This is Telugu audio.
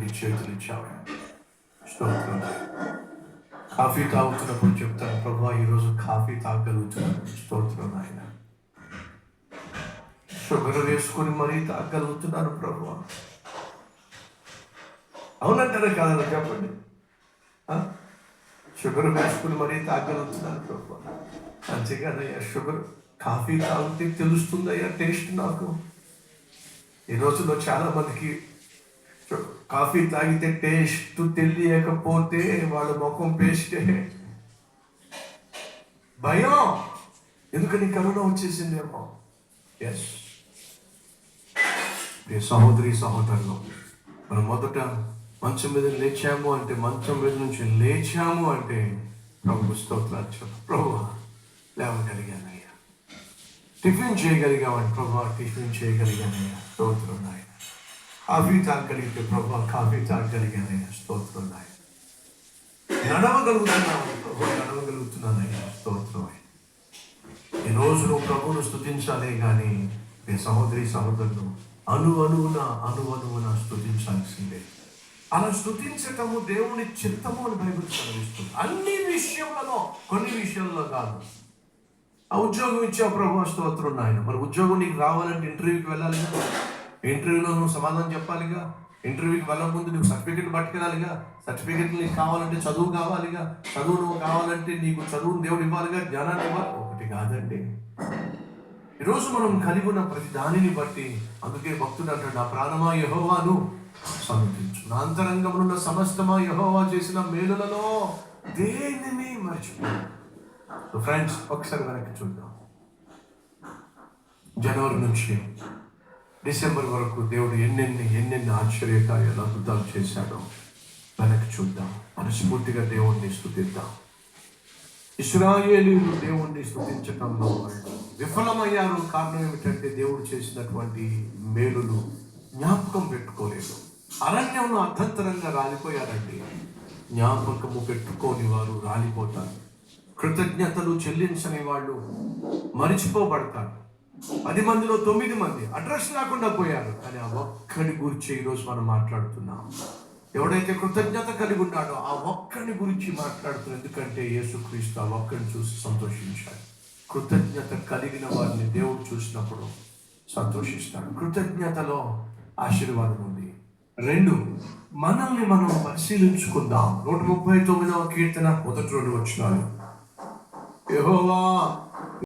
నీ చేతులు ఇచ్చావు. స్తోత్రం. కాఫీ తాగుతున్నప్పుడు చెప్తాను, ప్రభా ఈరోజు కాఫీ తాగలుగుతున్నాను. స్తోత్రం నాయన. షుగర్ వేసుకొని మరీ తాగలుగుతున్నాను ప్రభా. అవునంటారా కాదా చెప్పండి? షుగర్ వేసుకుని మరీ తాగలుగుతున్నాను ప్రభా. అంతేకాదయ్యా, షుగర్ కాఫీ తాగితే తెలుస్తుందయ్యా టేస్ట్ నాకు. ఈ రోజుల్లో చాలా మందికి కాఫీ తాగితే టేస్ట్ తెలియకపోతే వాళ్ళ ముఖం పేస్టే. భయం, ఎందుకని కరోనా వచ్చేసిందేమో. ఎస్ సహోదరి సహోదరులు, మనం మొదట మంచం మీద లేచాము అంటే, మంచం మీద నుంచి లేచాము అంటే ప్రభు స్తోత్రాలు చెప్పు. ప్రభు లేవగలిగానయ్యా, టిఫిన్ చేయగలిగామని ప్రభు టిఫిన్ చేయగలిగానయ్యా. స్తోత్రం నాయన. కాఫీ తాగలిగితే ప్రభు కాఫీ తాగలిగానయ్యా. స్తోత్రం నాయన. నడవగలుగుతున్నాను ప్రభు, నడవగలుగుతున్నానయ్యా. స్తోత్రం. ఈరోజు నువ్వు ప్రభువును స్తుతించాలే కానీ మీ సహోదరి సహోదరులు అనువనువున స్తుతించాల్సిందే. అలా స్తుతించటము దేవుని చిత్తము అని బైబిల్ చదివిస్తుంది. అన్ని విషయంలో, కొన్ని విషయాల్లో కాదు. ఆ ఉద్యోగం ఇచ్చావు ప్రభు, స్తోత్రం నాయన. మరి ఉద్యోగం నీకు రావాలంటే ఇంటర్వ్యూకి వెళ్ళాలిగా. ఇంటర్వ్యూలో నువ్వు సమాధానం చెప్పాలిగా. ఇంటర్వ్యూకి వెళ్ళక ముందు నువ్వు సర్టిఫికెట్ పట్టుకెళ్ళాలిగా. సర్టిఫికెట్ నీకు కావాలంటే చదువు కావాలిగా. చదువు నువ్వు కావాలంటే నీకు చదువును దేవుడు ఇవ్వాలిగా, జ్ఞానాన్ని ఇవ్వాలి. ఒకటి కాదండి. ఈరోజు మనం కలిగి ఉన్న ప్రతి దానిని బట్టి, అందుకే భక్తుడు అంటాడు, నా ప్రాణమా యెహోవాను సన్నుతించు, నా అంతరంగమునున్న సమస్తమా యెహోవా చేసిన మేలులలో దేనిని మర్చిపో. ఫ్రెండ్స్, ఒకసారి వెనక్కి చూద్దాం. జనవరి నుంచి డిసెంబర్ వరకు దేవుడు ఎన్నెన్ని ఆశ్చర్యకార్యాలు అద్భుతాలు చేశాడో వెనక్కి చూద్దాం. మనస్ఫూర్తిగా దేవుణ్ణి స్తుతిద్దాం. ఇశ్రాయేలీయులు దేవుణ్ణి స్తుతించటంలో విఫలమయ్యారు. కారణం ఏమిటంటే దేవుడు చేసినటువంటి మేలులు జ్ఞాపకం పెట్టుకోలేదు. అరణ్యంలో అర్థంతరంగా రాలిపోయారండి. జ్ఞాపకము పెట్టుకోని వారు రాలిపోతారు. కృతజ్ఞతలు చెల్లించని వాళ్ళు మరిచిపోబడతారు. 10 మందిలో 9 మంది అడ్రస్ లేకుండా పోయారు. కానీ ఆ ఒక్కడి గురించి ఈరోజు మనం మాట్లాడుతున్నాం. ఎవడైతే కృతజ్ఞత కలిగి ఉన్నాడో ఆ ఒక్కడిని గురించి మాట్లాడుతున్నాం. ఎందుకంటే యేసుక్రీస్తు ఆ ఒక్కడిని చూసి సంతోషించాడు. కృతజ్ఞత కలిగిన వారిని దేవుడు చూసినప్పుడు సంతోషిస్తాడు. కృతజ్ఞతలో ఆశీర్వాదం ఉంది. 2, మనల్ని మనం పరిశీలించుకుందాం. 139వ కీర్తన 1-2 వచనాలు. యెహోవా